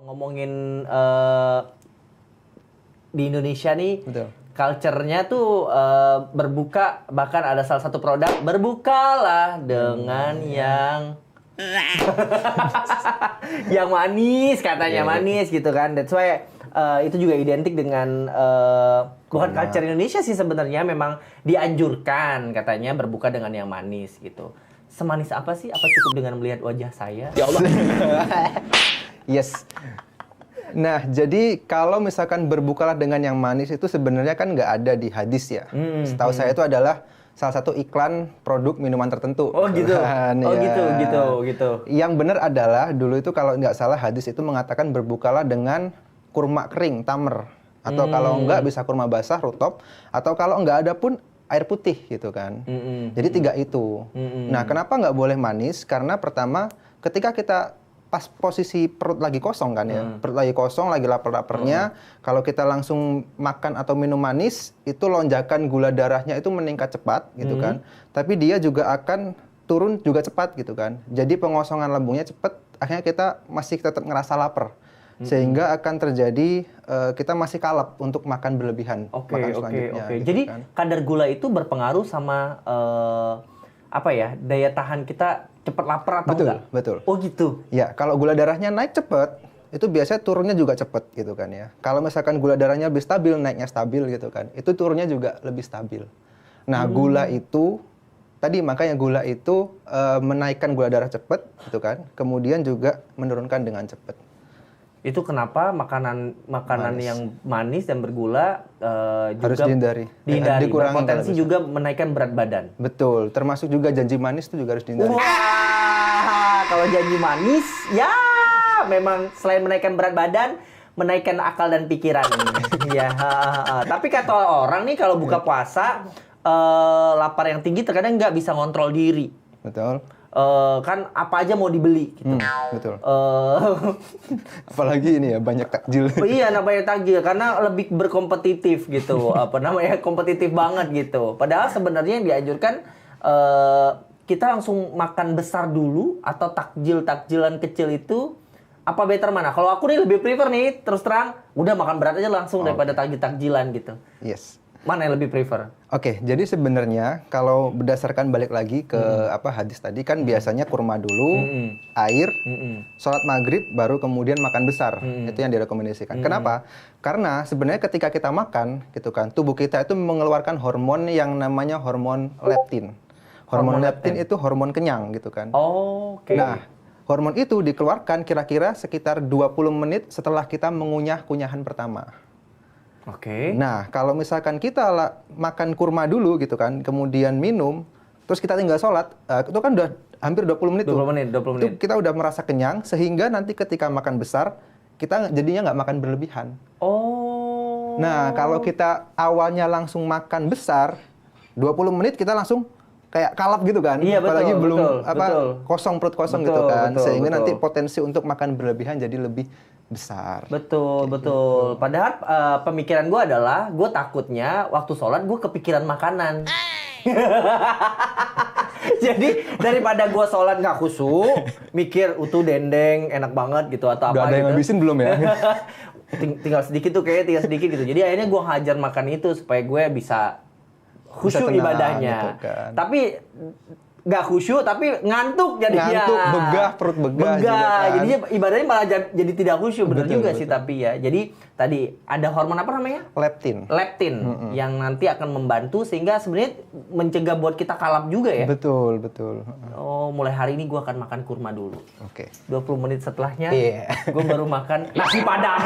Ngomongin di Indonesia nih, Betul. culture-nya tuh berbuka, bahkan ada salah satu produk berbukalah dengan yang yang manis katanya, manis gitu kan. That's why itu juga identik dengan bukan culture Indonesia sih sebenarnya, memang dianjurkan katanya berbuka dengan yang manis gitu. Semanis apa sih? Apa cukup dengan melihat wajah saya? Ya Allah. Yes. Nah, jadi kalau misalkan berbukalah dengan yang manis itu sebenarnya kan nggak ada di hadis ya. Setahu saya itu adalah salah satu iklan produk minuman tertentu. Oh gitu. Oh ya. gitu. Yang benar adalah dulu itu kalau nggak salah hadis itu mengatakan berbukalah dengan kurma kering, tamer. Atau kalau nggak bisa kurma basah, rutop. Atau kalau nggak ada pun air putih gitu kan. Jadi tiga itu. Nah, kenapa nggak boleh manis? Karena pertama, ketika kita pas posisi perut lagi kosong kan ya, perut lagi kosong, lagi lapar-laparnya, kalau kita langsung makan atau minum manis, itu lonjakan gula darahnya itu meningkat cepat gitu kan. Tapi dia juga akan turun juga cepat gitu kan. Jadi pengosongan lambungnya cepat, akhirnya kita masih tetap ngerasa lapar. Sehingga akan terjadi kita masih kalap untuk makan berlebihan. Makan selanjutnya. Oke. Gitu Jadi kan. kadar gula itu berpengaruh sama daya tahan kita cepat lapar atau enggak? Betul. Oh gitu. Ya, kalau gula darahnya naik cepat, itu biasanya turunnya juga cepat gitu kan ya. Kalau misalkan gula darahnya lebih stabil, naiknya stabil gitu kan, itu turunnya juga lebih stabil. Nah, gula itu, makanya gula itu menaikkan gula darah cepat gitu kan, kemudian juga menurunkan dengan cepat. Itu kenapa makanan yang manis dan bergula juga Harus dihindari. Dikurangi berpotensi juga menaikkan berat badan. Betul, termasuk juga janji manis itu juga harus dihindari. Wah, kalau janji manis, ya memang selain menaikkan berat badan, menaikkan akal dan pikiran. Ya, tapi kata orang nih kalau buka puasa, lapar yang tinggi terkadang nggak bisa ngontrol diri. Betul. Kan apa aja mau dibeli gitu. Betul. Apalagi ini ya, banyak takjil. Iya, namanya takjil karena lebih berkompetitif gitu. Kompetitif banget gitu. Padahal sebenarnya yang dianjurkan kita langsung makan besar dulu atau takjilan kecil itu apa better mana? Kalau aku nih lebih prefer nih terus terang udah makan berat aja langsung daripada takjilan gitu. Yes. Mana yang lebih prefer? Oke, jadi sebenarnya kalau berdasarkan balik lagi ke hadis tadi kan biasanya kurma dulu, air, sholat maghrib, baru kemudian makan besar. Itu yang direkomendasikan. Kenapa? Karena sebenarnya ketika kita makan, gitu kan, tubuh kita itu mengeluarkan hormon yang namanya hormon leptin. Hormon leptin itu hormon kenyang, gitu kan. Oke. Nah, hormon itu dikeluarkan kira-kira sekitar 20 menit setelah kita mengunyah kunyahan pertama. Oke. Nah, kalau misalkan kita makan kurma dulu gitu kan, kemudian minum, terus kita tinggal sholat, itu kan udah hampir 20 menit 20 tuh. menit. Itu kita udah merasa kenyang, sehingga nanti ketika makan besar, kita jadinya nggak makan berlebihan. Oh. Nah, kalau kita awalnya langsung makan besar, 20 menit kita langsung kayak kalap gitu kan. Iya, betul, apalagi belum betul. kosong perut kosong Betul, gitu kan. betul, Sehingga betul. nanti potensi untuk makan berlebihan jadi lebih besar. Betul. Padahal pemikiran gue adalah, gue takutnya waktu sholat gue kepikiran makanan. Jadi daripada gue sholat nggak khusyuk, mikir utuh dendeng enak banget gitu atau Udah apa ada yang gitu. ngabisin belum ya? tinggal sedikit gitu. Jadi akhirnya gue hajar makan itu supaya gue bisa khusyuk tenang, ibadahnya. gitu kan. Tapi nggak khusyuk, tapi ngantuk jadinya. Ngantuk, begah, perut begah juga kan. Jadinya ibadahnya malah jadi tidak khusyuk. Bener Betul, juga betul. sih tapi ya. Jadi tadi ada hormon apa namanya? Leptin. Yang nanti akan membantu sehingga sebenarnya mencegah buat kita kalap juga ya. Betul. Oh, mulai hari ini gue akan makan kurma dulu. Oke. 20 menit setelahnya, Iya. gue baru makan nasi padang.